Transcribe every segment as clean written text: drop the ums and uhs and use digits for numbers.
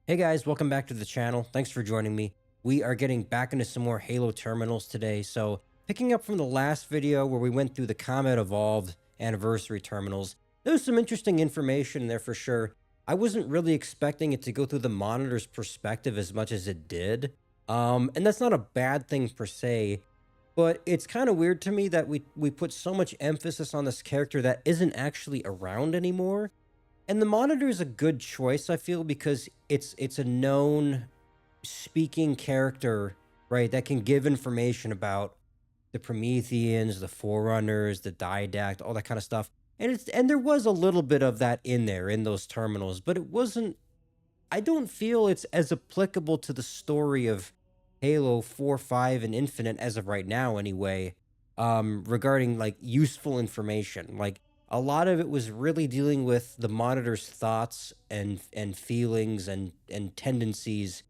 Hey guys, welcome back to the channel. Thanks for joining me. We are getting back into some more Halo terminals today. So picking up from the last video where we went through the Combat Evolved anniversary terminals, there's some interesting information there for sure. I wasn't really expecting it to go through the monitor's perspective as much as it did. And that's not a bad thing per se, but it's kind of weird to me that we put so much emphasis on this character that isn't actually around anymore. And the monitor is a good choice, I feel, because it's a known speaking character, right, that can give information about the Prometheans, the Forerunners, the Didact, all that kind of stuff. And there was a little bit of that in there in those terminals, but it wasn't. I don't feel it's as applicable to the story of Halo 4, 5, and Infinite as of right now, anyway. Regarding like useful information, like a lot of it was really dealing with the monitor's thoughts and feelings and tendencies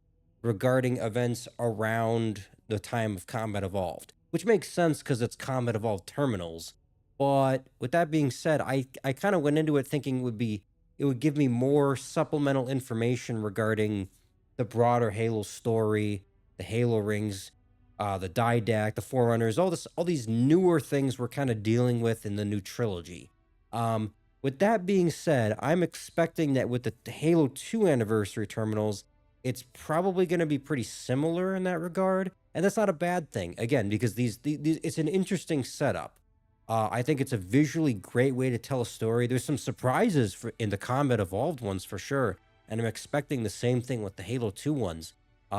regarding events around the time of Combat Evolved, which makes sense because it's Combat Evolved terminals. But with that being said, I kind of went into it thinking it would give me more supplemental information regarding the broader Halo story, the Halo rings, the Didact, the Forerunners, all these newer things we're kind of dealing with in the new trilogy. With that being said, I'm expecting that with the Halo 2 anniversary terminals, it's probably going to be pretty similar in that regard, and that's not a bad thing. Again, because these it's an interesting setup. I think it's a visually great way to tell a story. There's some surprises in the Combat Evolved ones for sure, and I'm expecting the same thing with the Halo 2 ones.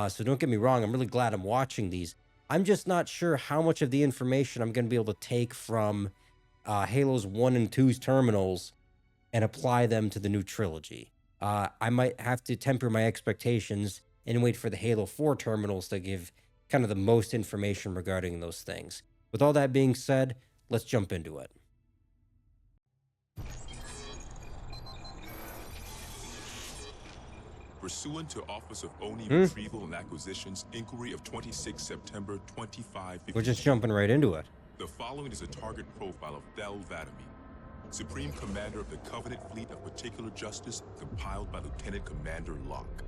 So don't get me wrong, I'm really glad I'm watching these. I'm just not sure how much of the information I'm going to be able to take from Halos 1 and 2's terminals and apply them to the new trilogy. I might have to temper my expectations and wait for the Halo 4 terminals to give kind of the most information regarding those things. With all that being said, let's jump into it. Pursuant to Office of ONI Retrieval and Acquisitions Inquiry of 26 September 2550. We're just jumping right into it. The following is a target profile of Thel Vadamee, Supreme Commander of the Covenant Fleet of Particular Justice, compiled by Lieutenant Commander Locke.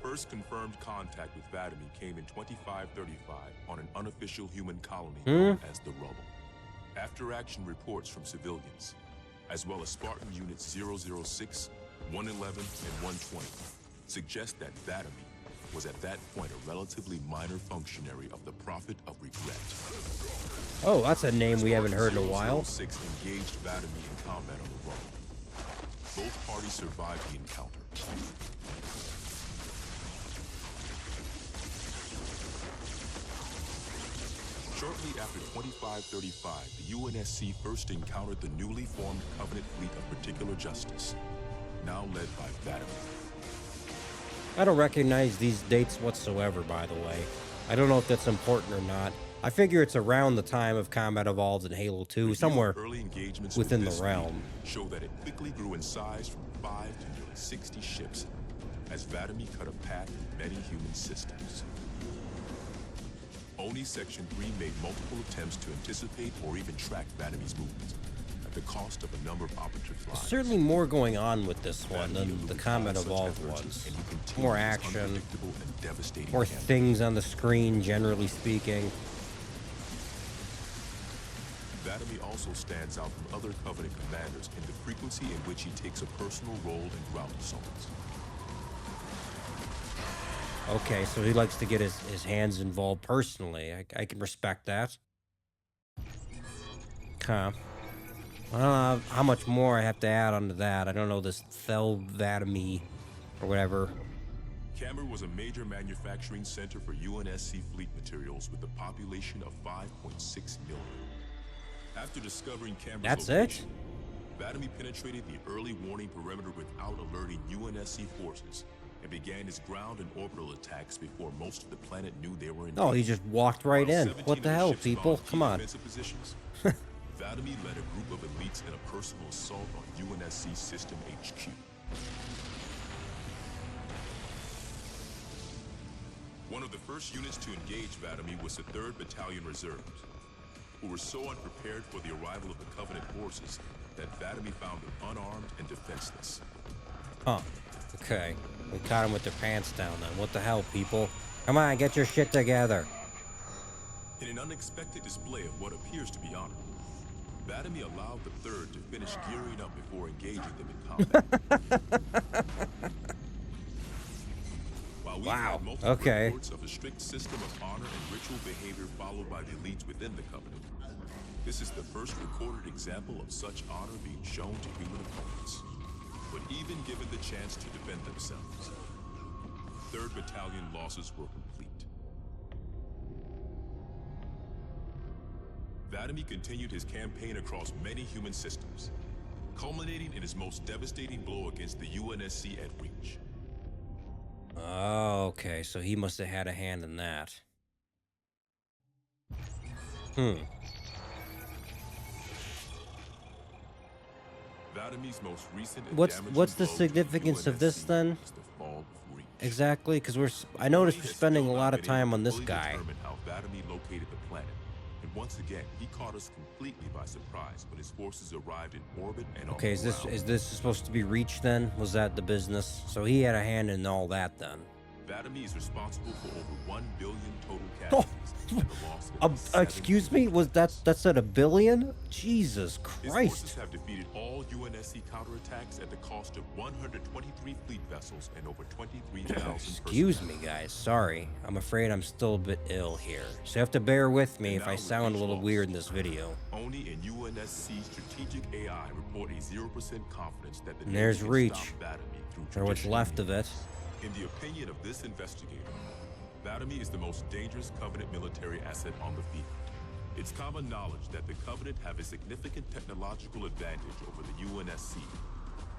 First confirmed contact with Vadamee came in 2535 on an unofficial human colony known as the Rubble. After-action reports from civilians, as well as Spartan Units 006, 111, and 120, suggest that Vadamee was at that point a relatively minor functionary of the Prophet of Regret. Oh, that's a name we haven't heard in a while. 006 engaged Vadamee in combat on the Rubble. Both parties survived the encounter. Shortly after 2535, the UNSC first encountered the newly formed Covenant Fleet of Particular Justice, now led by Vadamee. I don't recognize these dates whatsoever, by the way. I don't know if that's important or not. I figure it's around the time of Combat Evolved in Halo 2, somewhere Early engagements within with the realm. Show that it quickly grew in size from 5 to nearly 60 ships, as Vadamee cut a path in many human systems. ONI Section 3 made multiple attempts to anticipate or even track Vadamee's movements, at the cost of a number of Arbiter flies. There's certainly more going on with this one than the Combat Evolved ones. More action, more things on the screen, generally speaking. Vadamee also stands out from other Covenant commanders in the frequency in which he takes a personal role in ground assaults. Okay, so he likes to get his hands involved personally. I can respect that. Huh. I don't know how much more I have to add onto that. I don't know this Thel Vadamee or whatever. Camber was a major manufacturing center for UNSC fleet materials with a population of 5.6 million. After discovering Camber's location, Vadamee penetrated the early warning perimeter without alerting UNSC forces and began his ground and orbital attacks before most of the planet knew they were in danger. Oh, he just walked right in. What the hell, people? Come on. Vadamee led a group of elites in a personal assault on UNSC System HQ. One of the first units to engage Vadamee was the 3rd Battalion Reserves, who were so unprepared for the arrival of the Covenant forces that Vadamee found them unarmed and defenseless. Huh. Okay. We caught them with their pants down then. What the hell, people? Come on, get your shit together. In an unexpected display of what appears to be honor, Vadamee allowed the third to finish gearing up before engaging them in combat. While we've had multiple reports of a strict system of honor and ritual behavior followed by the elites within the Covenant, this is the first recorded example of such honor being shown to human opponents. But even given the chance to defend themselves, 3rd Battalion losses were complete. Vadamee continued his campaign across many human systems, culminating in his most devastating blow against the UNSC at Reach. Oh, okay, so he must have had a hand in that. Vadamee's most recent what's the significance of this then? Exactly, because I noticed we're spending a lot of time on this guy. How Vadamee located the planet, and once again he caught us completely by surprise when his forces arrived in orbit and okay, is this supposed to be Reach then? Was that the business? So he had a hand in all that then. Vadamee is responsible for over 1 billion total casualties. Excuse me, was that's at 1 billion? Jesus Christ! His forces have defeated all UNSC counterattacks at the cost of 123 fleet vessels and over 23,000. Excuse me, guys. Sorry, I'm afraid I'm still a bit ill here, so you have to bear with me if I sound a little weird in this video. Only in UNSC strategic AI report a 0% confidence that the and there's Reach, or what's left of it. In the opinion of this investigator, Vadamee is the most dangerous Covenant military asset on the field. It's common knowledge that the Covenant have a significant technological advantage over the UNSC,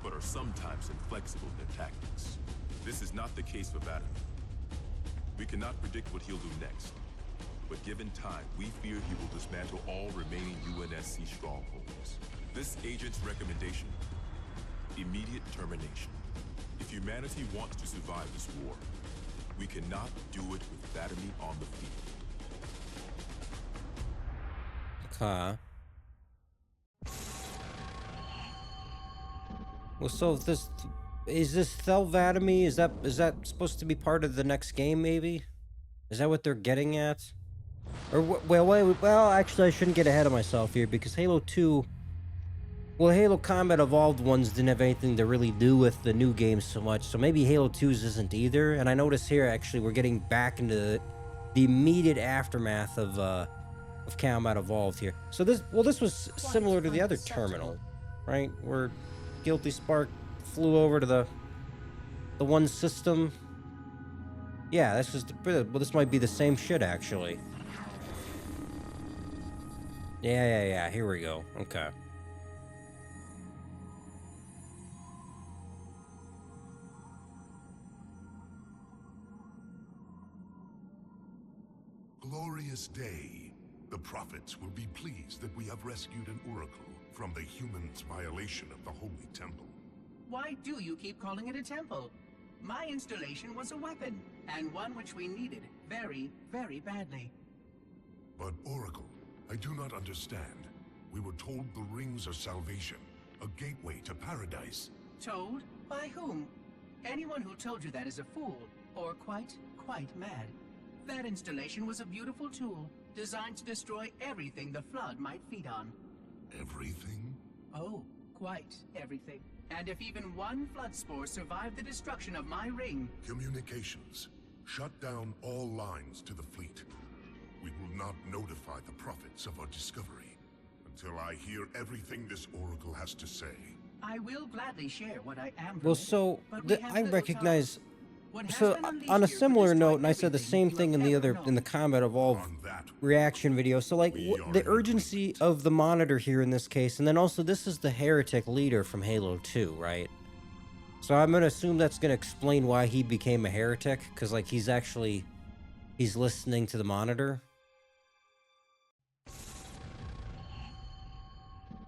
but are sometimes inflexible in their tactics. This is not the case for Vadamee. We cannot predict what he'll do next, but given time, we fear he will dismantle all remaining UNSC strongholds. This agent's recommendation: immediate termination. If humanity wants to survive this war, we cannot do it with Vadamee on the field. Okay. Well, so if this Thel Vadamee, is that supposed to be part of the next game? Maybe, is that what they're getting at? Or well, actually, I shouldn't get ahead of myself here because Halo 2. Well, Halo Combat Evolved ones didn't have anything to really do with the new games so much, so maybe Halo 2's isn't either. And I notice here, actually, we're getting back into the immediate aftermath of Combat Evolved here. So this was similar to the other terminal, right? Where Guilty Spark flew over to the one system. Yeah, this is well, this might be the same shit, actually. Yeah. Here we go. Okay. Glorious day. The prophets will be pleased that we have rescued an oracle from the humans' violation of the holy temple. Why do you keep calling it a temple? My installation was a weapon, and one which we needed very, very badly. But Oracle, I do not understand. We were told the rings are salvation, a gateway to paradise. Told? By whom? Anyone who told you that is a fool, or quite mad. That installation was a beautiful tool, designed to destroy everything the Flood might feed on. Everything? Oh, quite everything. And if even one Flood spore survived the destruction of my ring... Communications. Shut down all lines to the fleet. We will not notify the prophets of our discovery until I hear everything this oracle has to say. I will gladly share what I am. Well, so I recognize... So on a similar note, and I said the same thing in the Combat Evolved reaction video. So like the urgency of the monitor here in this case, and then also this is the heretic leader from Halo 2, right? So I'm gonna assume that's gonna explain why he became a heretic, because like he's listening to the monitor.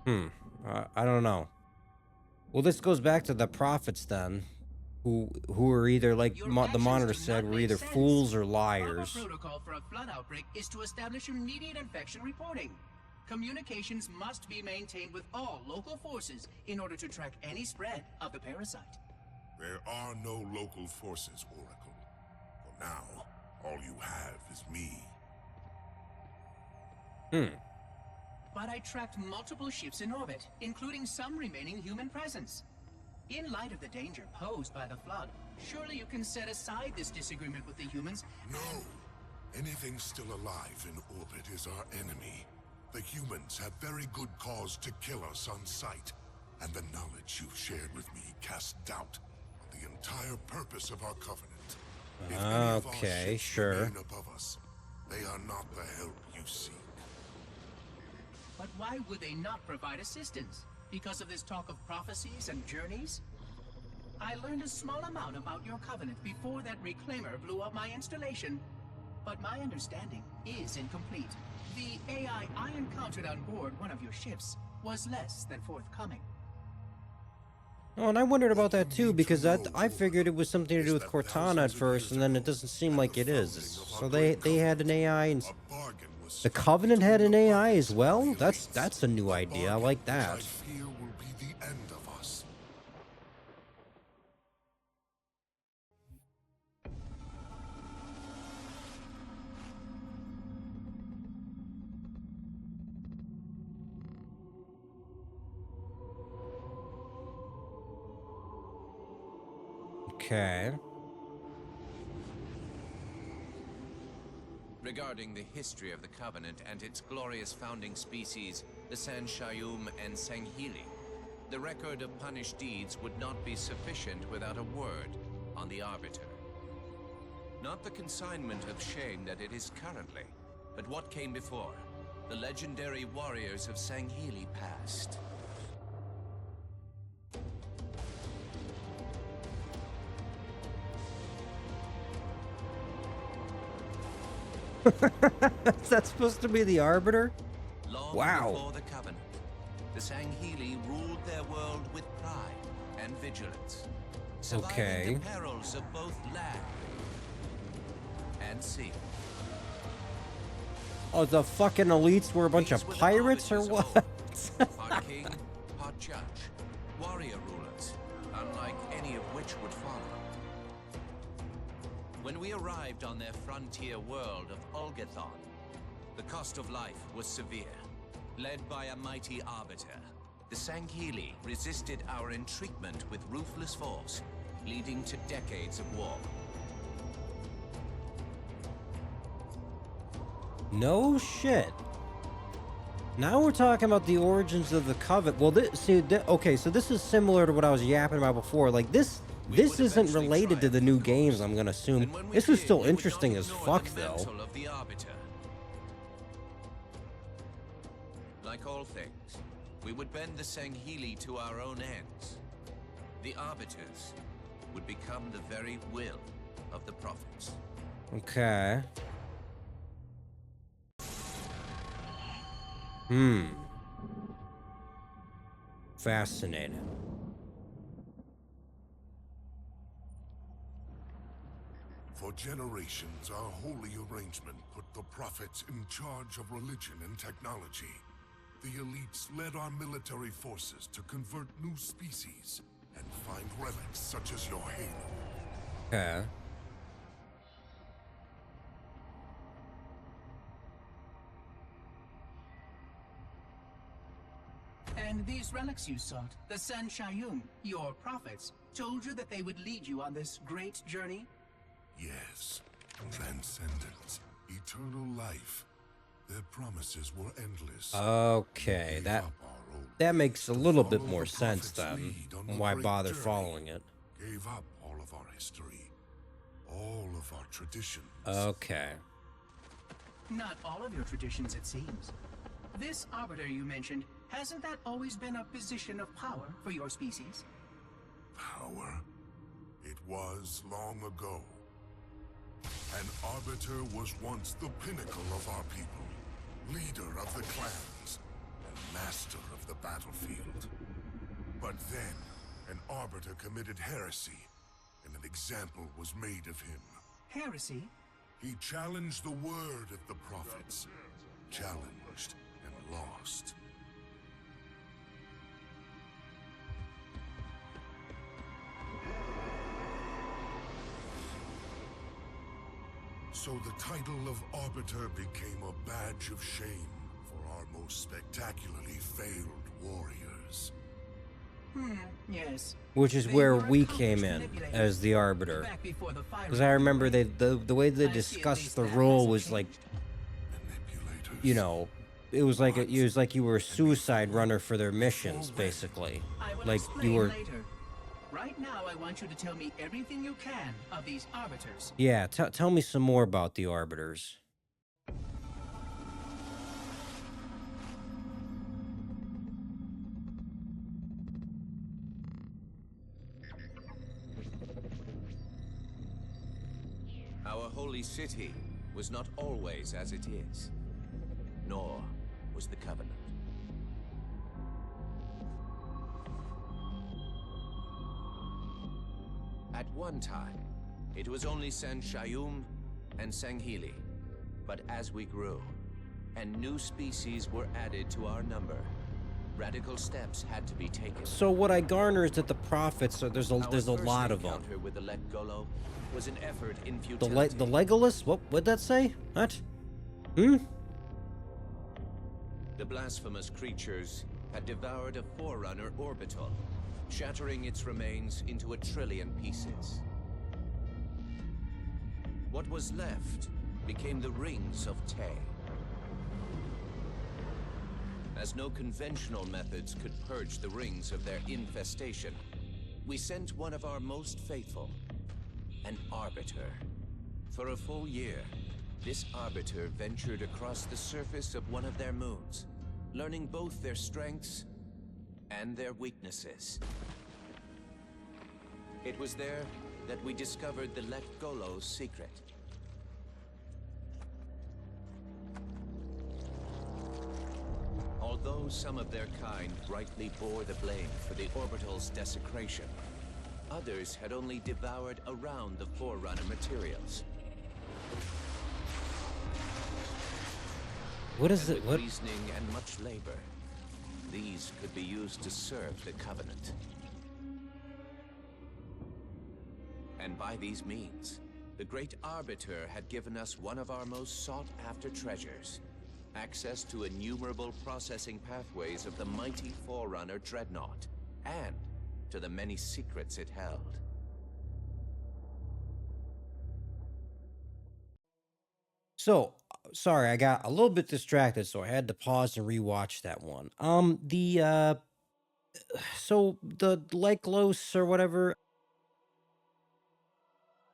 I don't know. Well, this goes back to the prophets then. Who are either, like the monitor said, were either fools or liars. The protocol for a flood outbreak is to establish immediate infection reporting. Communications must be maintained with all local forces in order to track any spread of the parasite. There are no local forces, Oracle. For now, all you have is me. But I tracked multiple ships in orbit, including some remaining human presence. In light of the danger posed by the Flood, surely you can set aside this disagreement with the humans. No! Anything still alive in orbit is our enemy. The humans have very good cause to kill us on sight, and the knowledge you've shared with me casts doubt on the entire purpose of our covenant. If any of our Okay, ships sure. remain above us, they are not the help you seek. But why would they not provide assistance? Because of this talk of prophecies and journeys? I learned a small amount about your covenant before that reclaimer blew up my installation, but my understanding is incomplete. The AI I encountered on board one of your ships was less than forthcoming. Oh, and I wondered about that too, because I figured it was something to do with Cortana at first, and then it doesn't seem like it is. So they had an AI, and the Covenant had an AI as well? That's a new idea. I like that. I fear will be the end of us. Okay. Regarding the history of the Covenant and its glorious founding species, the San Shayum and Sanghili, the record of punished deeds would not be sufficient without a word on the Arbiter. Not the consignment of shame that it is currently, but what came before, the legendary warriors of Sanghili past. Is that supposed to be the Arbiter? Long Wow. before the Covenant, the Sanghili ruled their world with pride and vigilance, surviving Okay. the perils of both land and sea. Oh, the fucking elites were a bunch of These were the pirates or arbiters of what? old, part king, part judge, warrior rulers, unlike any of which would follow. When we arrived on their frontier world of Ulgathon, the cost of life was severe. Led by a mighty Arbiter, the Sanghili resisted our entreatment with ruthless force, leading to decades of war. No shit. Now we're talking about the origins of the Covenant. Well, okay, so this is similar to what I was yapping about before. Like, this isn't related to the new games, I'm gonna assume. And when we This is did, still we would interesting not as ignore fuck, the though. mantle of the Arbiter. Like all things, we would bend the Sanghili to our own ends. The Arbiters would become the very will of the prophets. Okay. Fascinating. For generations, our holy arrangement put the prophets in charge of religion and technology. The elites led our military forces to convert new species and find relics such as your halo. Okay. And these relics you sought, the San Shayum, your prophets, told you that they would lead you on this great journey? Yes, transcendence, eternal life. Their promises were endless. Okay, Gave that up our old that makes a little bit follow more the sense prophet's then. lead on the Why great bother journey. following it? Gave up all of our history, all of our traditions. Okay. Not all of your traditions, it seems. This Arbiter you mentioned, hasn't that always been a position of power for your species? Power? It was long ago. An Arbiter was once the pinnacle of our people, leader of the clans, and master of the battlefield. But then, an Arbiter committed heresy, and an example was made of him. Heresy? He challenged the word of the prophets, challenged and lost. So the title of Arbiter became a badge of shame for our most spectacularly failed warriors. Yes. Which is They where were we accomplished came in manipulators as the Arbiter. back before the fire Because I remember the way they I see at discussed least the that role hasn't was like, changed. Manipulators. you know, it was like you were a suicide runner for their missions, basically. I will Like explain you were, later. Right now, I want you to tell me everything you can of these arbiters. yeah. Tell me some more about the Arbiters. Our holy city was not always as it is, nor was the Covenant. At one time, it was only Shayum and Sanghili. But as we grew, and new species were added to our number, radical steps had to be taken. So what I garner is that the prophets, there's a lot of them. Our first encounter with the Let Golo was an effort in The futility. Legolas? What'd that say? What? Hmm? The blasphemous creatures had devoured a Forerunner orbital, shattering its remains into 1 trillion pieces. What was left became the Rings of Tay. As no conventional methods could purge the rings of their infestation, we sent one of our most faithful, an Arbiter. For a full year, this Arbiter ventured across the surface of one of their moons, learning both their strengths and their weaknesses. It was there that we discovered the Let Golo's secret. Although some of their kind rightly bore the blame for the orbital's desecration, others had only devoured around the Forerunner materials. What is it? With What? reasoning and much labor, these could be used to serve the Covenant. And by these means, the great Arbiter had given us one of our most sought-after treasures: access to innumerable processing pathways of the mighty Forerunner Dreadnought, and to the many secrets it held. So, sorry, I got a little bit distracted, so I had to pause and rewatch that one. So the Lyclos or whatever,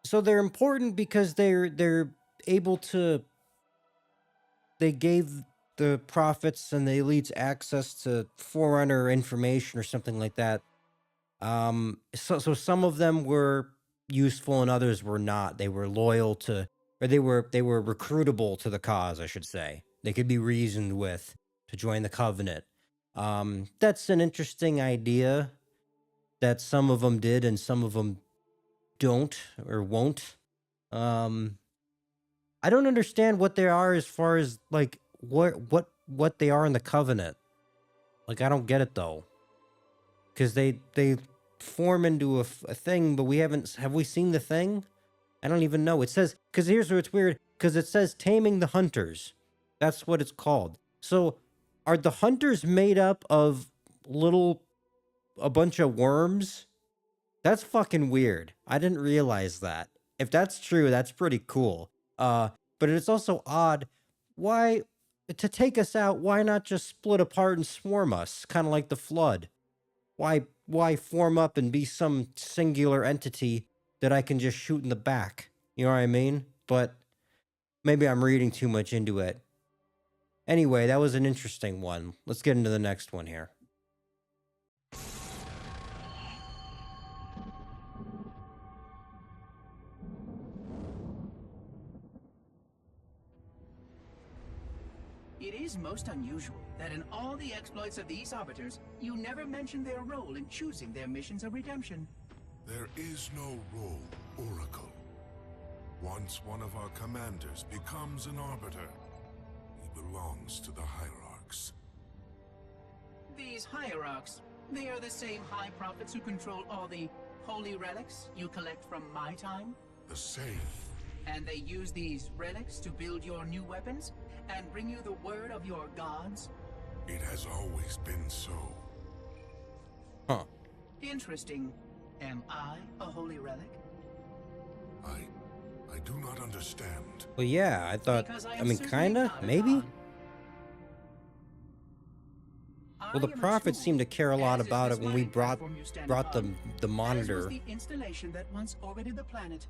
so they're important because they're able to, they gave the prophets and the elites access to Forerunner information or something like that. So some of them were useful and others were not. They were loyal to, or they were recruitable to the cause, I should say. They could be reasoned with to join the Covenant. That's an interesting idea that some of them did and some of them don't or won't. I don't understand what they are as far as like what they are in the Covenant. Like I don't get it though, because they form into a thing, but have we seen the thing? I don't even know. It says, because here's where it's weird, because it says Taming the Hunters. That's what it's called. So are the hunters made up of a bunch of worms? That's fucking weird. I didn't realize that. If that's true, that's pretty cool. But it's also odd. Why, to take us out, why not just split apart and swarm us? Kind of like the Flood. Why form up and be some singular entity that I can just shoot in the back? You know what I mean? But maybe I'm reading too much into it. Anyway, that was an interesting one. Let's get into the next one here. It is most unusual that in all the exploits of these Arbiters, you never mention their role in choosing their missions of redemption. There is no role, Oracle. Once one of our commanders becomes an Arbiter, he belongs to the Hierarchs. These Hierarchs, they are the same High Prophets who control all the holy relics you collect from my time? The same, And they use these relics to build your new weapons and bring you the word of your gods? It has always been so. Huh. Interesting. Am I a holy relic? I do not understand. Well, yeah, I thought, Because I am mean, certainly kinda, not a maybe? god. Well, the I am a prophets tool, seemed to care a lot as is about this it when we mining brought platform you stand brought upon, the as was monitor. the installation that once orbited the planet.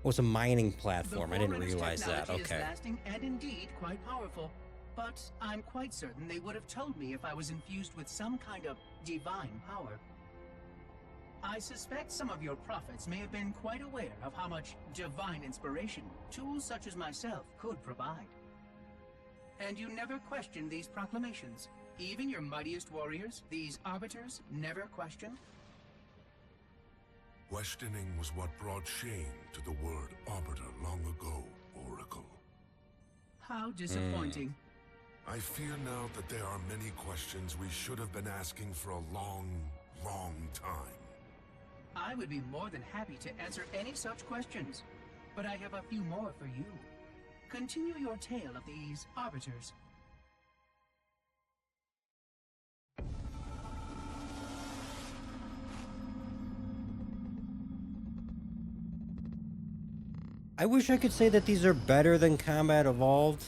Was a mining The platform. I didn't Forerunners' realize that. technology is Okay. lasting and indeed quite powerful, but I'm quite certain they would have told me if I was infused with some kind of divine power. I suspect some of your prophets may have been quite aware of how much divine inspiration tools such as myself could provide. And you never questioned these proclamations. Even your mightiest warriors, these arbiters, never questioned? Questioning was what brought shame to the word Arbiter long ago, Oracle. How disappointing. I fear now that there are many questions we should have been asking for a long, long time. I would be more than happy to answer any such questions, but I have a few more for you. Continue your tale of these arbiters. I wish I could say that these are better than Combat Evolved.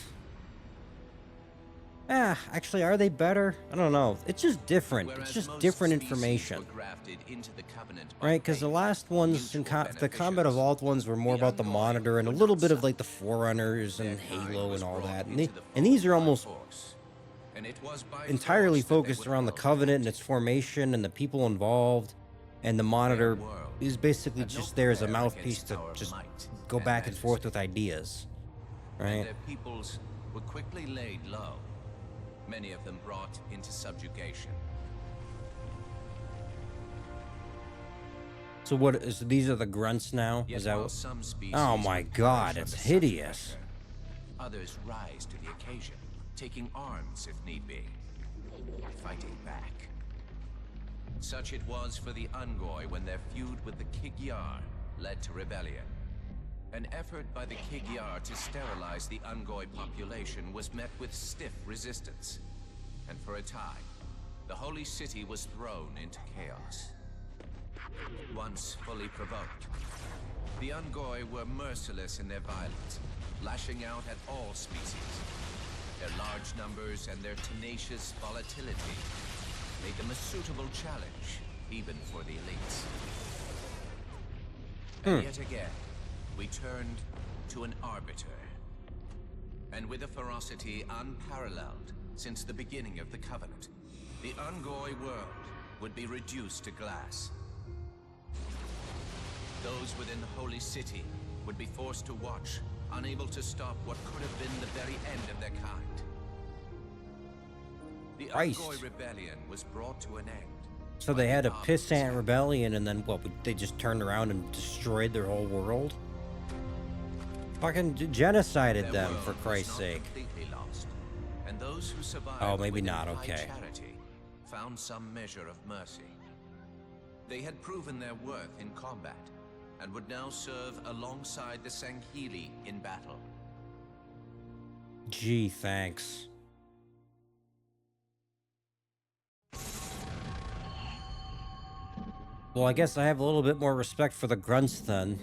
Actually, are they better? I don't know. It's just different. Whereas It's just most different species information. were grafted into the covenant by Right? Because the faith, last ones, in mutual the Combat beneficence, Evolved ones were more the about the Unggoy Monitor and a would little not bit of suffer. like the Forerunners Their and kind Halo was and all brought that. into the And these are fold by almost force, and it was by entirely force that they focused would around the hold Covenant and captive. its formation and the people involved. And the Monitor world is basically had no just there as a compare mouthpiece against to our just might go and back and forth majesty. with ideas. And Right? their peoples were quickly laid low, many of them brought into subjugation. So what is these are the grunts now? Yet Is that while what? some species Oh my would God, perish it's under such hideous. pressure, others rise to the occasion, taking arms if need be, fighting back. Such it was for the Unggoy when their feud with the Kigyar led to rebellion. An effort by the Kigyar to sterilize the Unggoy population was met with stiff resistance. And for a time, the holy city was thrown into chaos. Once fully provoked, the Unggoy were merciless in their violence, lashing out at all species. Their large numbers and their tenacious volatility made them a suitable challenge, even for the elites. And yet again, we turned to an Arbiter. And with a ferocity unparalleled since the beginning of the Covenant, the Unggoy world would be reduced to glass. Those within the Holy City would be forced to watch, unable to stop what could have been the very end of their kind. The Christ. Unggoy rebellion was brought to an end. So by they had the a pissant Arbiter's rebellion, and then what? They just turned around and destroyed their whole world? Fucking genocided Their them, world for was Christ's not sake. completely lost, and those who survived Oh, maybe within not, high okay. charity found some measure of mercy. They had proven their worth in combat, and would now serve alongside the Sanghili in battle. Gee, thanks. Well, I guess I have a little bit more respect for the grunts then.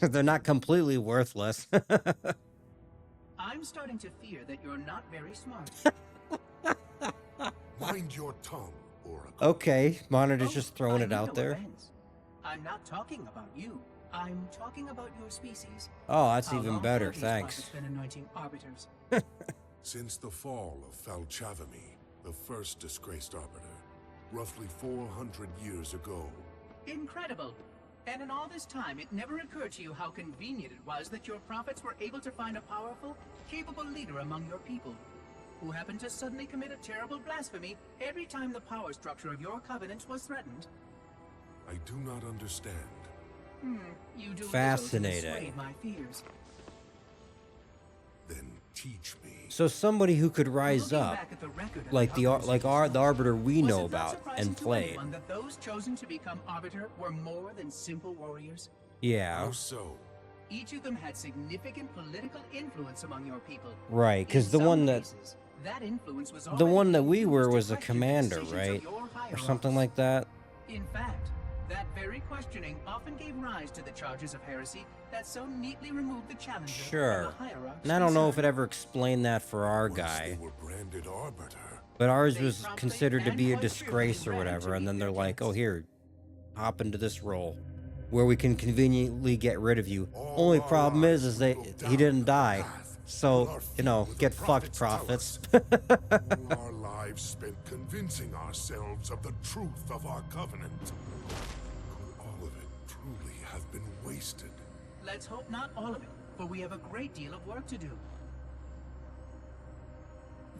They're not completely worthless. I'm starting to fear that you're not very smart. Mind your tongue, Oracle. Okay, Monitor's Oh, just throwing I it mean out no there. offense. I'm not talking about you. I'm talking about your species. Oh, that's How even long better, have these thanks. prophets been anointing arbiters? Since the fall of Thel Vadamee, the first disgraced Arbiter, roughly 400 years ago. Incredible. And in all this time, it never occurred to you how convenient it was that your prophets were able to find a powerful, capable leader among your people, who happened to suddenly commit a terrible blasphemy every time the power structure of your covenant was threatened. I do not understand. You do little to Fascinating. dissuade my fears. Then teach me. So somebody who could rise Looking up, back at the record of like the Arbiters the Arbiter we was know it not about surprising and to played. anyone that those chosen to become Arbiter were more than simple warriors? Yeah. How so? Each of them had significant political influence among your people. Right, because the one that influence was the one that we used were to was a question the commander, decisions of right? your Or something higher-ups. like that. In fact, that very questioning often gave rise to the charges of heresy that so neatly removed the challenger from Sure. the higher-ups. And I don't know if it concerned. ever explained that for our Once guy. they were branded Arbiter, But ours They was promptly considered to and be a quite disgrace or cheerfully ran to whatever, and meet then they're their like, oh, deaths. here, hop into this role where we can conveniently get rid of you. all Only our problem lives is we he looked down didn't the die. path So, our you feet know, with the get fucked, prophets prophets. tell us. All our lives spent convincing ourselves of the truth of our covenant. Could all of it truly have been wasted? Let's hope not all of it, for we have a great deal of work to do.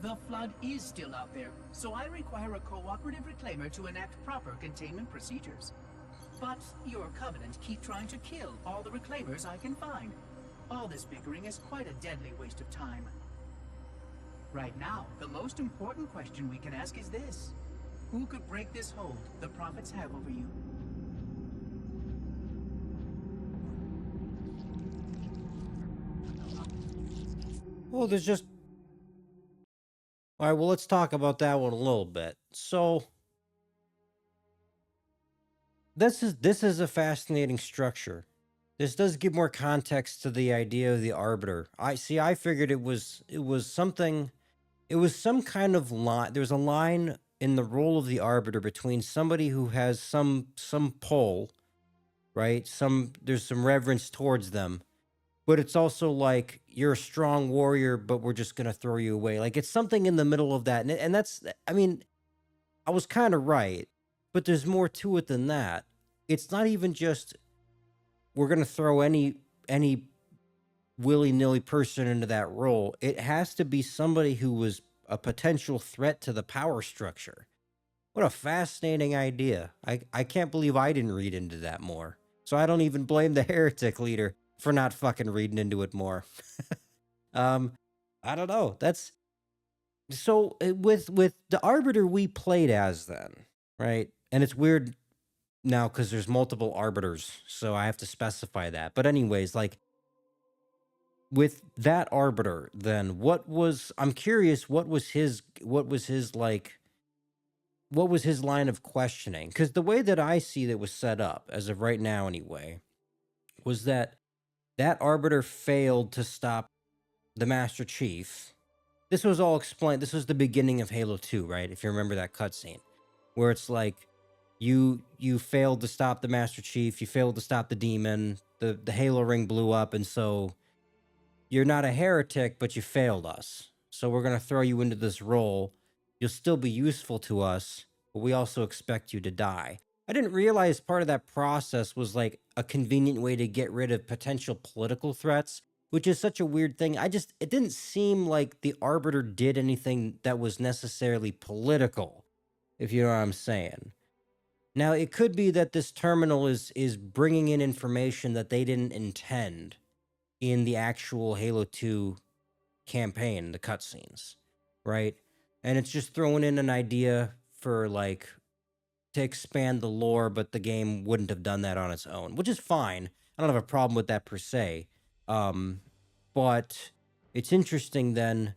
The Flood is still out there, so I require a cooperative reclaimer to enact proper containment procedures. But your Covenant keep trying to kill all the reclaimers I can find. All this bickering is quite a deadly waste of time. Right now, the most important question we can ask is this. Who could break this hold the prophets have over you? Well, there's just... All right, well, let's talk about that one a little bit. So, this is a fascinating structure. This does give more context to the idea of the Arbiter. I figured it was something... It was some kind of line. There's a line in the role of the Arbiter between somebody who has some pull, right? There's some reverence towards them, but it's also like you're a strong warrior, but we're just gonna throw you away. Like it's something in the middle of that, and that's. I mean, I was kind of right, but there's more to it than that. It's not even just we're gonna throw any willy-nilly person into that role. It has to be somebody who was a potential threat to the power structure. What a fascinating idea. I can't believe I didn't read into that more. So I don't even blame the heretic leader for not fucking reading into it more. I don't know. That's so with the Arbiter we played as then, right? And it's weird now because there's multiple arbiters, so I have to specify that. But anyways, like with that Arbiter, then I'm curious, what was his line of questioning? Because the way that I see that was set up, as of right now anyway, was that Arbiter failed to stop the Master Chief. This was all explained. This was the beginning of Halo 2, right? If you remember that cutscene, where it's like, you failed to stop the Master Chief, you failed to stop the demon, the Halo ring blew up, and so you're not a heretic, but you failed us. So we're going to throw you into this role. You'll still be useful to us, but we also expect you to die. I didn't realize part of that process was like a convenient way to get rid of potential political threats, which is such a weird thing. It didn't seem like the Arbiter did anything that was necessarily political, if you know what I'm saying. Now, it could be that this terminal is bringing in information that they didn't intend in the actual Halo 2 campaign, the cutscenes, right? And it's just throwing in an idea for like to expand the lore, but the game wouldn't have done that on its own, which is fine. I don't have a problem with that per se. But it's interesting then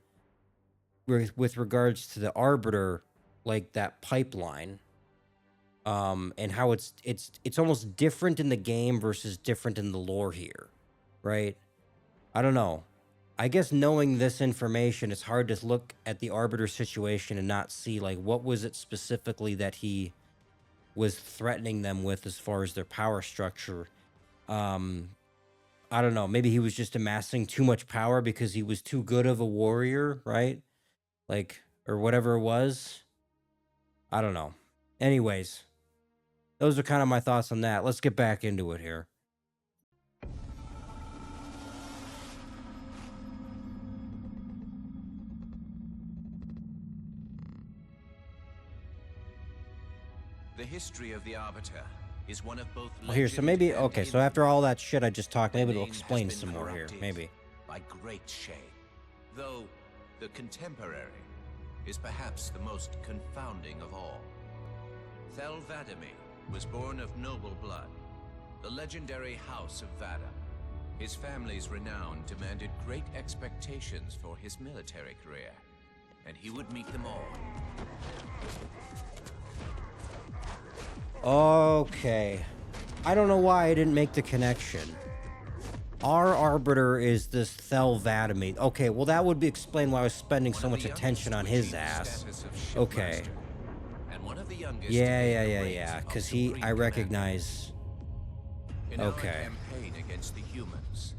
with regards to the Arbiter, like that pipeline, and how it's almost different in the game versus different in the lore here, right? I don't know. I guess knowing this information, it's hard to look at the Arbiter situation and not see, like, what was it specifically that he was threatening them with as far as their power structure. I don't know. Maybe he was just amassing too much power because he was too good of a warrior, right? Like, or whatever it was. I don't know. Anyways, those are kind of my thoughts on that. Let's get back into it here. The history of the Arbiter is one of both Well, here, so legend maybe, and okay, so myth. after all that shit I just talked, maybe it'll name has explain been some more here. corrupted Maybe. By great shame. Though the contemporary is perhaps the most confounding of all. Thel Vadamee was born of noble blood, the legendary House of Vadamn. His family's renown demanded great expectations for his military career, and he would meet them all. Okay. I don't know why I didn't make the connection. Our Arbiter is this Thel Vadamee. Okay, well that would explain why I was spending so much attention on his ass. Okay. Yeah. Because I recognize. In our Okay. campaign against the humans,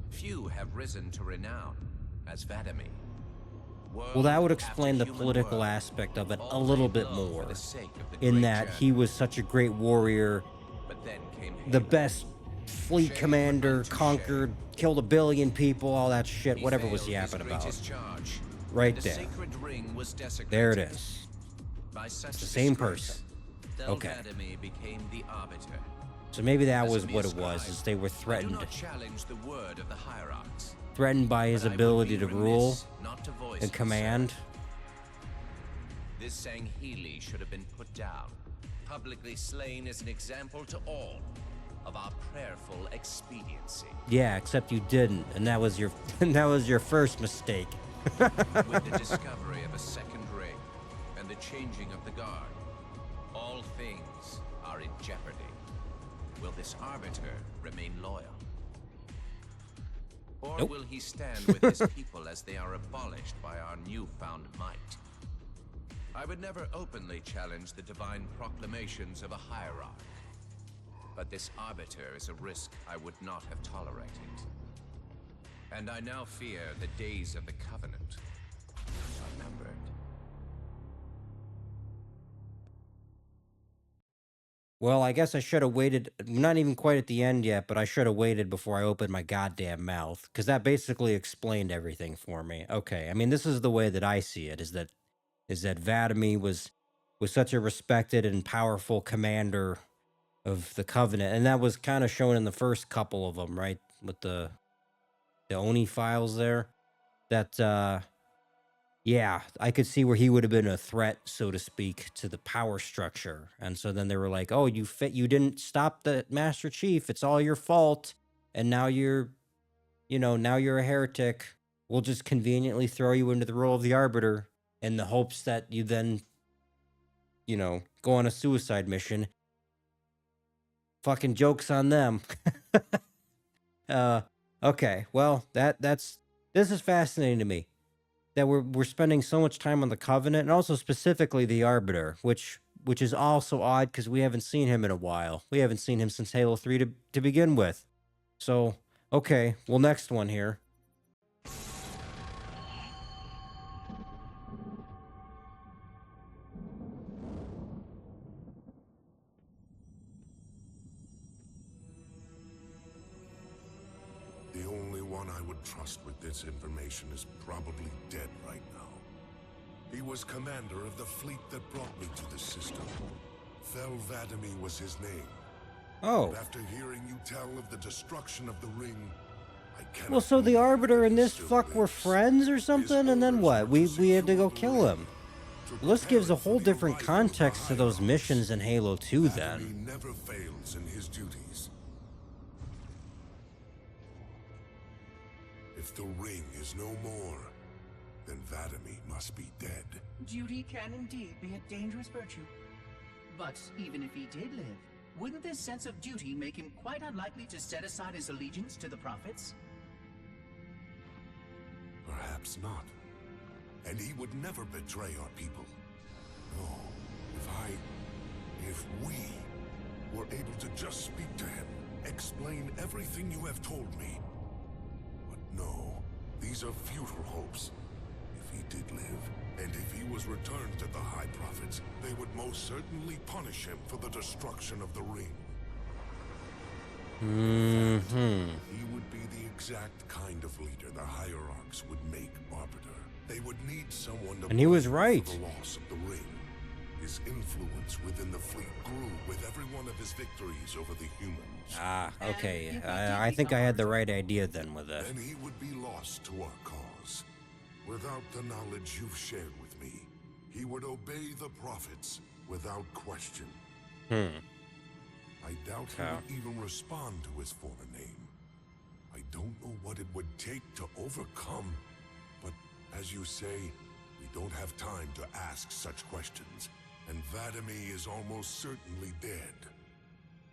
few have risen to renown as Vadamee. Well, that would explain the political aspect of it a little bit more, in that he was such a great warrior, the best fleet commander, conquered, killed 1 billion people, all that shit, whatever was yapping about. Right there. There it is. It's the same person. Okay. Became the Arbiter. So maybe that was what it was, is they were threatened. Threatened by his ability to rule and command. This Sangheili should have been put down, publicly slain as an example to all of our prayerful expediency. Yeah, except you didn't, and that was your first mistake. With the discovery of a second ring and the changing of the guard, all things are in jeopardy. Will this Arbiter remain loyal? Or Nope. will he stand with his people as they are abolished by our newfound might? I would never openly challenge the divine proclamations of a hierarch, but this Arbiter is a risk I would not have tolerated. And I now fear the days of the Covenant are numbered. Well, I guess I should have waited. Not even quite at the end yet, but I should have waited before I opened my goddamn mouth, because that basically explained everything for me. Okay, I mean, this is the way that I see it: is that Vadamee was such a respected and powerful commander of the Covenant, and that was kind of shown in the first couple of them, right, with the Oni files there. That yeah, I could see where he would have been a threat, so to speak, to the power structure. And so then they were like, "Oh, you didn't stop the Master Chief. It's all your fault. And now you're a heretic. We'll just conveniently throw you into the role of the Arbiter in the hopes that you then, go on a suicide mission." Fucking joke's on them. Okay, well, this is fascinating to me. That we're spending so much time on the Covenant, and also specifically the Arbiter, which is also odd because we haven't seen him in a while. We haven't seen him since Halo 3 to begin with. So, okay, well, next one here. The only one I would trust with this information is probably dead right now. He was commander of the fleet that brought me to the system. Thel Vadamee was his name. Oh. But after hearing you tell of the destruction of the ring, I cannot Well, so the believe Arbiter that and he this still fuck were lives. friends or something, and then what? We had to go kill him. Well, this gives a whole different context to those missions in Halo 2 then. He never fails in his duties. If the ring is no more, then Vadamee must be dead. Duty can indeed be a dangerous virtue. But even if he did live, wouldn't this sense of duty make him quite unlikely to set aside his allegiance to the Prophets? Perhaps not. And he would never betray our people. No, if we were able to just speak to him, explain everything you have told me. But no, these are futile hopes. If he did live, and if he was returned to the High Prophets, they would most certainly punish him for the destruction of the ring. He would be the exact kind of leader the hierarchs would make Arbiter. They would need someone to And he was blame right. for the loss of the ring. His influence within the fleet grew with every one of his victories over the humans. Ah, okay. I think I had the right idea then with it. Then he would be lost to our cause. Without the knowledge you've shared with me, he would obey the prophets without question. I doubt he would even respond to his former name. I what it would take to overcome. But as you say, we don't have time to ask such questions. And Vadamee is almost certainly dead.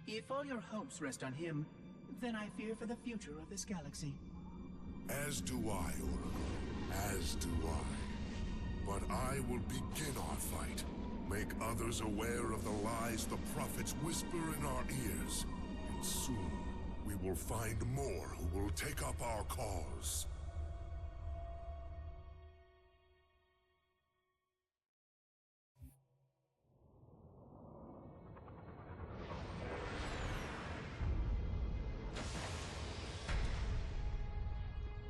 If all your hopes rest on him, then I fear for the future of this galaxy. As do I, Oracle. As do I. But I will begin our fight. Make others aware of the lies the prophets whisper in our ears. And soon, we will find more who will take up our cause.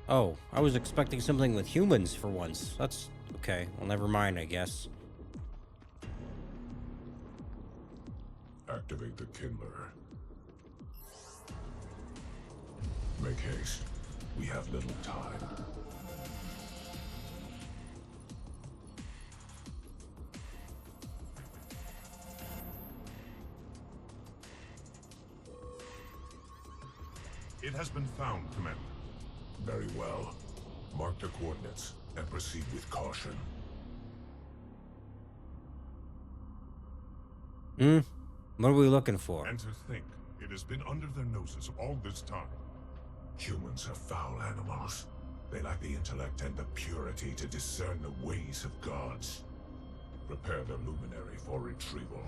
Oh, I was expecting something with humans for once. That's okay. Well, never mind, I guess. Activate the Kindler. Make haste. We have little time. It has been found, Commander. Very well. Mark the coordinates and proceed with caution. What are we looking for? And to think, it has been under their noses all this time. Humans are foul animals. They lack the intellect and the purity to discern the ways of gods. Prepare the luminary for retrieval.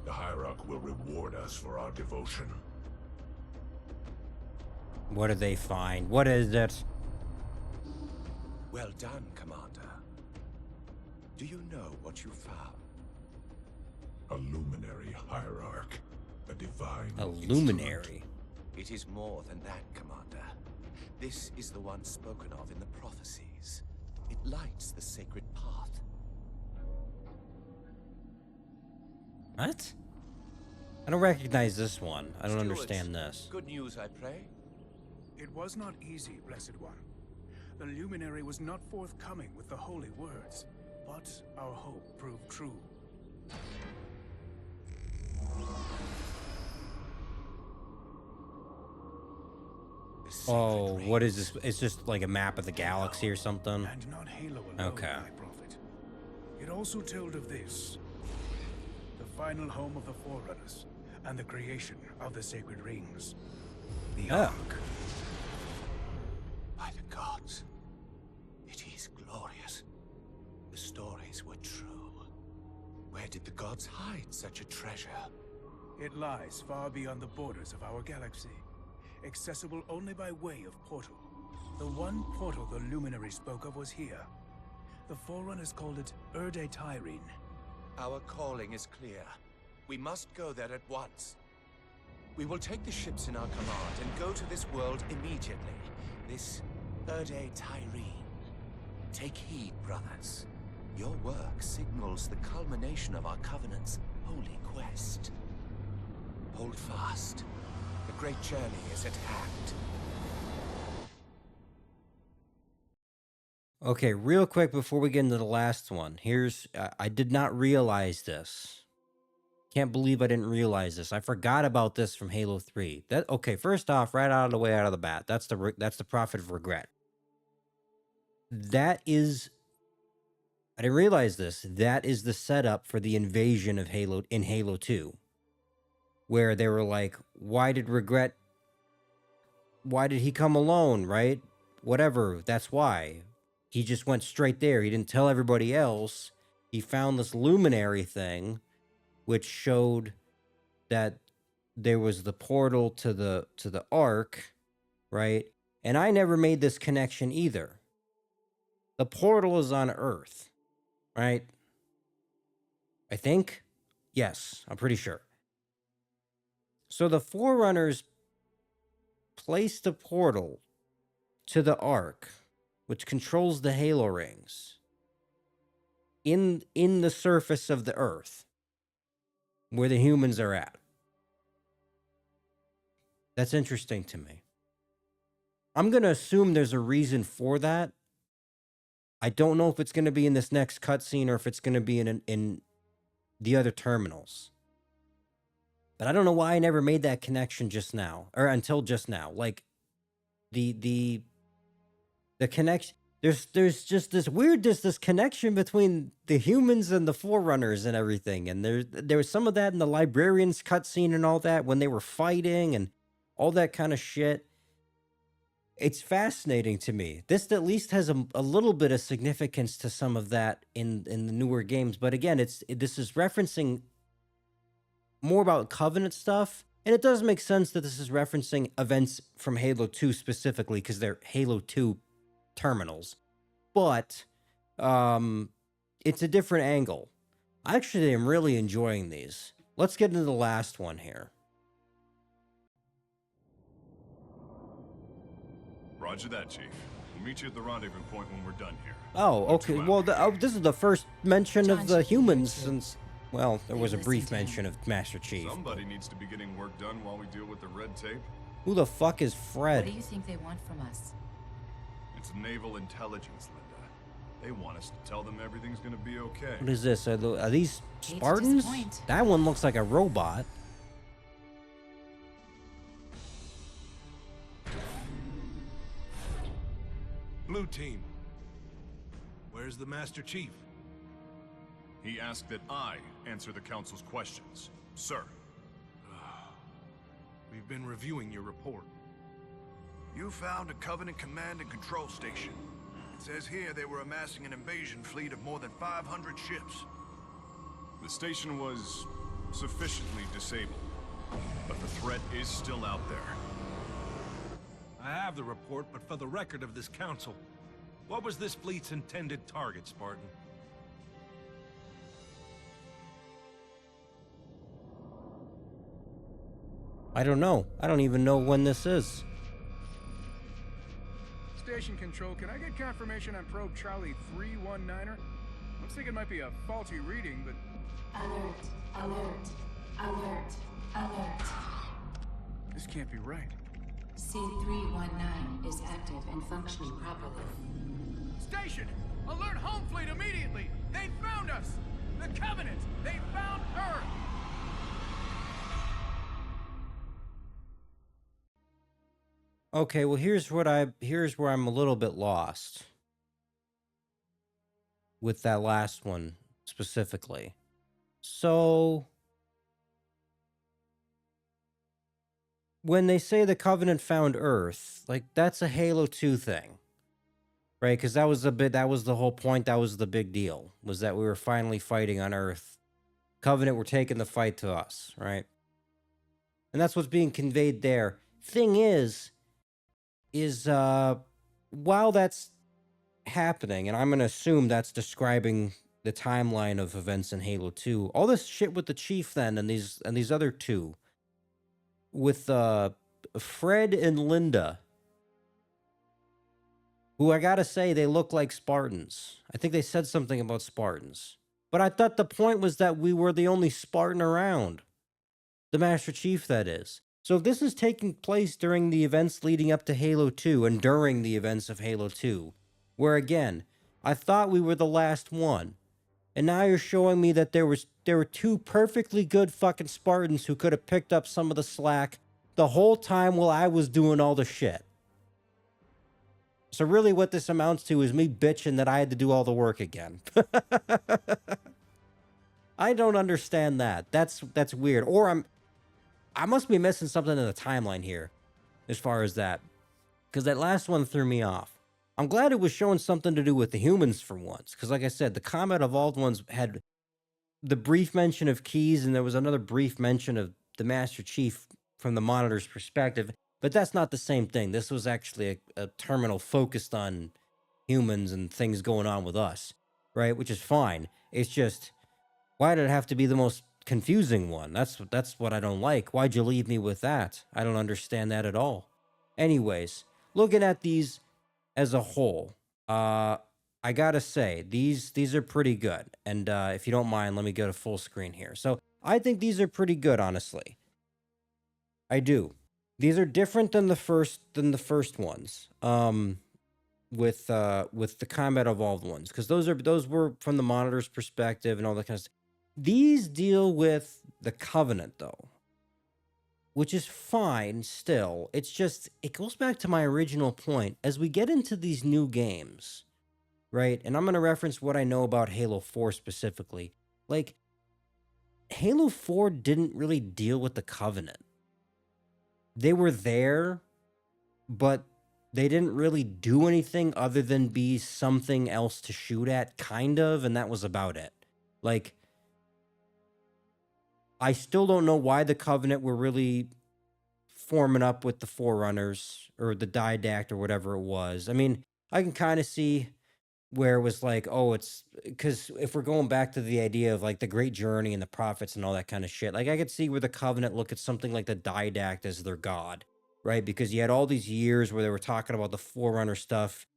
The Hierarch will reward us for our devotion. What did they find? What is it? Well done, Commander. Do you know what you found? A luminary Hierarch. A divine A instrument. luminary. It is more than that, Commander. This is the one spoken of in the prophecies. It lights the sacred path. What? I don't recognize this one. I don't Stewards, understand this. Good news, I pray? It was not easy, Blessed One. The luminary was not forthcoming with the holy words, but our hope proved true. The sacred Oh, what is rings. this? It's just like a map of the galaxy or something. And not Halo alone, Okay. my prophet. It also told of this. The final home of the Forerunners, and the creation of the sacred rings. The Oh. Ark. By the gods, it is glorious. The stories were true. Where did the gods hide such a treasure? It lies far beyond the borders of our galaxy, accessible only by way of portal. The one portal the luminary spoke of was here. The Forerunners called it Tyrene. Our calling is clear. We must go there at once. We will take the ships in our command and go to this world immediately. This Tyrene. Take heed, brothers. Your work signals the culmination of our Covenant's holy quest. Hold fast. The great journey is at hand. Okay, real quick before we get into the last one. I did not realize this. Can't believe I didn't realize this. I forgot about this from Halo 3. Okay, first off, right out of the way, out of the bat, that's the Prophet of Regret. That is, I didn't realize this. That is the setup for the invasion of Halo 2, where they were like, why did he come alone, right? Whatever, that's why. He just went straight there. He didn't tell everybody else. He found this luminary thing, which showed that there was the portal to the Ark, right? And I never made this connection either. The portal is on Earth, right? I think? Yes, I'm pretty sure. So the Forerunners placed the portal to the Ark, which controls the Halo rings, in the surface of the Earth, where the humans are at. That's interesting to me. I'm going to assume there's a reason for that. I don't know if it's going to be in this next cutscene or if it's going to be in the other terminals. But I don't know why I never made that connection just now, or until just now. Like, the connection. There's just this weird this connection between the humans and the Forerunners and everything. And there was some of that in the Librarians cutscene and all that when they were fighting and all that kind of shit. It's fascinating to me. This at least has a little bit of significance to some of that in the newer games. But again, this is referencing more about Covenant stuff. And it does make sense that this is referencing events from Halo 2 specifically because they're Halo 2 terminals. But it's a different angle. I actually am really enjoying these. Let's get into the last one here. Roger that, Chief. We'll meet you at the rendezvous point when we're done here. Oh, okay. Well, this is the first mention of the humans since, well, there was a brief mention of Master Chief. Somebody needs to be getting work done while we deal with the red tape. Who the fuck is Fred? What do you think they want from us? It's naval intelligence, Linda. They want us to tell them everything's gonna be okay. What is this? Are these Spartans? That one looks like a robot. Blue team. Where's the Master Chief? He asked that I answer the Council's questions, sir. We've been reviewing your report. You found a Covenant command and control station. It says here they were amassing an invasion fleet of more than 500 ships. The station was sufficiently disabled, but the threat is still out there. I have the report, but for the record of this council, what was this fleet's intended target, Spartan? I don't know. I don't even know when this is. Station control, can I get confirmation on probe Charlie 319er? Looks like it might be a faulty reading, but... Alert, alert, alert, alert. This can't be right. C319 is active and functioning properly. Station! Alert home fleet immediately! They found us! The Covenant! They found Earth! Okay, well here's where I'm a little bit lost with that last one specifically. So when they say the Covenant found Earth, like that's a Halo 2 thing. Right? Because that was the whole point, that was the big deal, was that we were finally fighting on Earth. Covenant were taking the fight to us, right? And that's what's being conveyed there. Thing is while that's happening, and I'm gonna assume that's describing the timeline of events in Halo 2, all this shit with the Chief then and these other two, with Fred and Linda, who I gotta say they look like Spartans. I think they said something about Spartans, but I thought the point was that we were the only Spartan around, the Master Chief, that is. So if this is taking place during the events leading up to Halo 2 and during the events of Halo 2, where again, I thought we were the last one, and now you're showing me that there were two perfectly good fucking Spartans who could have picked up some of the slack the whole time while I was doing all the shit. So really what this amounts to is me bitching that I had to do all the work again. I don't understand that. That's weird. Or I must be missing something in the timeline here as far as that, because that last one threw me off. I'm glad it was showing something to do with the humans for once, because like I said, the Combat Evolved ones had the brief mention of Keys, and there was another brief mention of the Master Chief from the Monitor's perspective, but that's not the same thing. This was actually a terminal focused on humans and things going on with us, right? Which is fine. It's just, why did it have to be the most confusing one? That's what I don't like. Why'd you leave me with that? I don't understand that at all. Anyways, looking at these as a whole, I gotta say these are pretty good. And if you don't mind, let me go to full screen here. So I think these are pretty good, honestly. I do. These are different than the first ones. With the Combat Evolved ones, because those were from the Monitor's perspective and all that kind of stuff. These deal with the Covenant, though, which is fine still. It's just, it goes back to my original point. As we get into these new games, right? And I'm going to reference what I know about Halo 4 specifically. Like, Halo 4 didn't really deal with the Covenant. They were there, but they didn't really do anything other than be something else to shoot at, kind of, and that was about it. Like, I still don't know why the Covenant were really forming up with the Forerunners or the Didact or whatever it was. I mean, I can kind of see where it was like, oh, it's because if we're going back to the idea of like the Great Journey and the prophets and all that kind of shit, like I could see where the Covenant look at something like the Didact as their god, right? Because you had all these years where they were talking about the Forerunner stuff,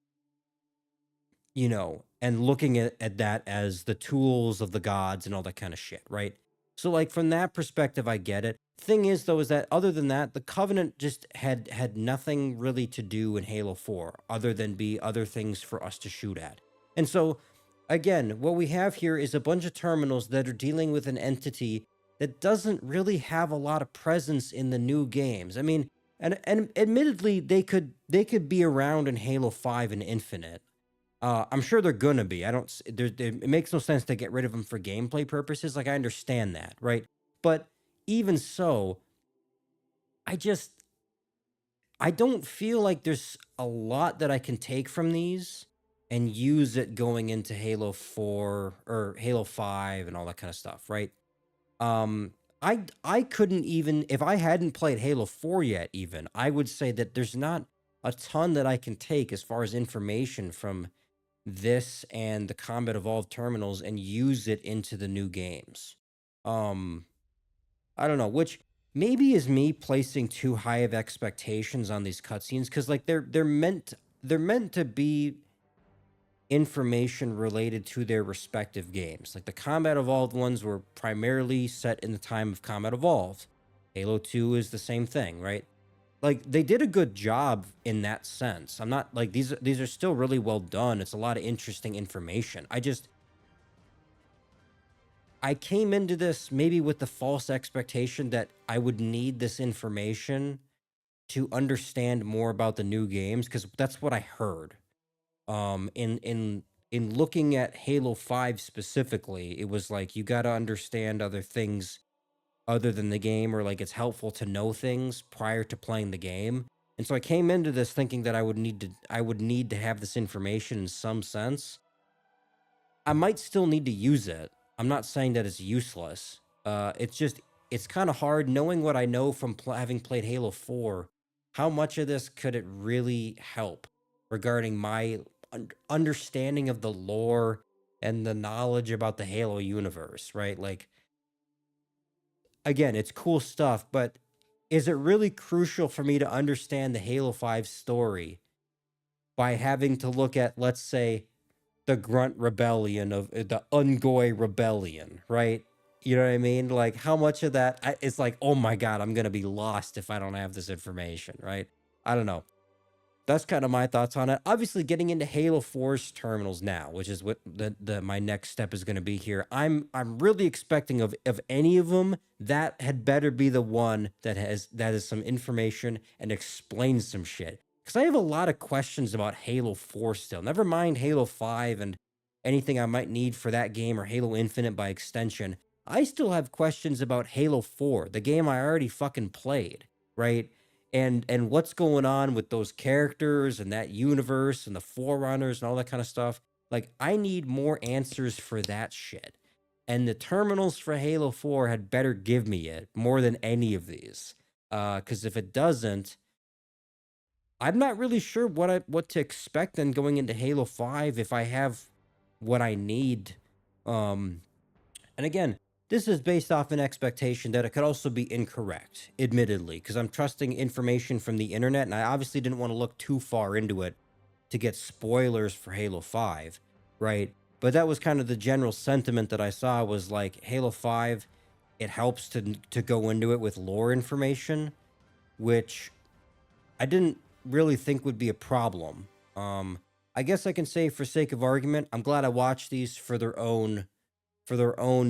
you know, and looking at that as the tools of the gods and all that kind of shit, right? So like from that perspective, I get it. Thing is though, is that other than that, the Covenant just had nothing really to do in Halo 4 other than be other things for us to shoot at. And so again, what we have here is a bunch of terminals that are dealing with an entity that doesn't really have a lot of presence in the new games. I mean, and admittedly, they could be around in Halo 5 and Infinite. I'm sure they're gonna be. I don't. It makes no sense to get rid of them for gameplay purposes. Like I understand that, right? But even so, I don't feel like there's a lot that I can take from these and use it going into Halo 4 or Halo 5 and all that kind of stuff, right? I couldn't even, if I hadn't played Halo 4 yet, even I would say that there's not a ton that I can take as far as information from this and the Combat Evolved terminals and use it into the new games. I don't know, which maybe is me placing too high of expectations on these cutscenes because like they're meant to be information related to their respective games. Like the Combat Evolved ones were primarily set in the time of Combat Evolved. Halo 2 is the same thing, right? Like they did a good job in that sense. I'm not like these are still really well done. It's a lot of interesting information. I came into this maybe with the false expectation that I would need this information to understand more about the new games because that's what I heard. In looking at Halo 5 specifically, it was like you got to understand other things other than the game, or like it's helpful to know things prior to playing the game. And so I came into this thinking that I would need to have this information in some sense. I might still need to use it. I'm not saying that it's useless. It's kind of hard knowing what I know from having played Halo 4. How much of this could it really help regarding my understanding of the lore and the knowledge about the Halo universe, right? Like, again, it's cool stuff, but is it really crucial for me to understand the Halo 5 story by having to look at, let's say, the Grunt Rebellion of the Unggoy Rebellion, right? You know what I mean? Like, how much of that is like, oh my God, I'm going to be lost if I don't have this information, right? I don't know. That's kind of my thoughts on it. Obviously, getting into Halo 4's terminals now, which is what my next step is going to be here. I'm really expecting of any of them, that had better be the one that has some information and explains some shit. Because I have a lot of questions about Halo 4 still. Never mind Halo 5 and anything I might need for that game or Halo Infinite by extension. I still have questions about Halo 4, the game I already fucking played, right? And what's going on with those characters and that universe and the Forerunners and all that kind of stuff. Like, I need more answers for that shit. And the terminals for Halo 4 had better give me it more than any of these. Because if it doesn't, I'm not really sure what to expect then going into Halo 5 if I have what I need. And again, this is based off an expectation that it could also be incorrect, admittedly, because I'm trusting information from the internet, and I obviously didn't want to look too far into it to get spoilers for Halo 5, right? But that was kind of the general sentiment that I saw was like, Halo 5, it helps to go into it with lore information, which I didn't really think would be a problem. I guess I can say for sake of argument, I'm glad I watched these for their own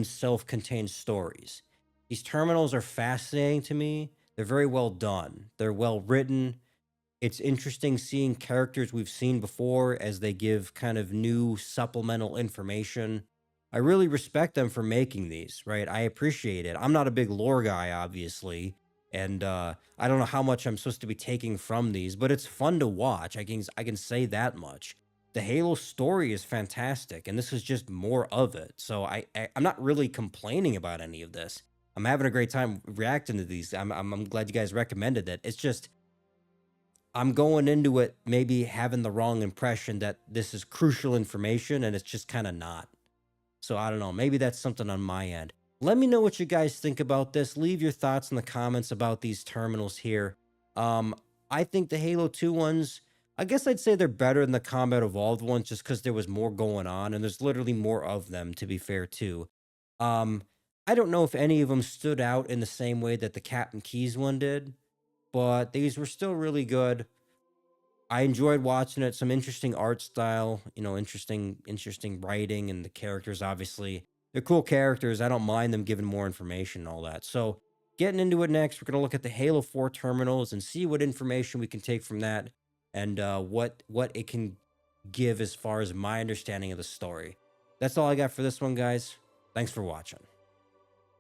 self-contained stories. These terminals are fascinating to me. They're very well done. They're well written. It's interesting seeing characters we've seen before as they give kind of new supplemental information. I really respect them for making these, right? I appreciate it. I'm not a big lore guy, obviously, and I don't know how much I'm supposed to be taking from these, but it's fun to watch. I can say that much. The Halo story is fantastic, and this is just more of it. So I'm not really complaining about any of this. I'm having a great time reacting to these. I'm glad you guys recommended it. It's just I'm going into it maybe having the wrong impression that this is crucial information, and it's just kind of not. So I don't know. Maybe that's something on my end. Let me know what you guys think about this. Leave your thoughts in the comments about these terminals here. I think the Halo 2 ones, I guess I'd say they're better than the Combat Evolved ones just because there was more going on, and there's literally more of them, to be fair, too. Um, I don't know if any of them stood out in the same way that the Captain Keys one did, but these were still really good. I enjoyed watching it. Some interesting art style, interesting writing, and the characters. Obviously, they're cool characters. I don't mind them giving more information and all that. So, getting into it next, we're gonna look at the Halo 4 terminals and see what information we can take from that, and what it can give as far as my understanding of the story. That's all I got for this one, guys. Thanks for watching.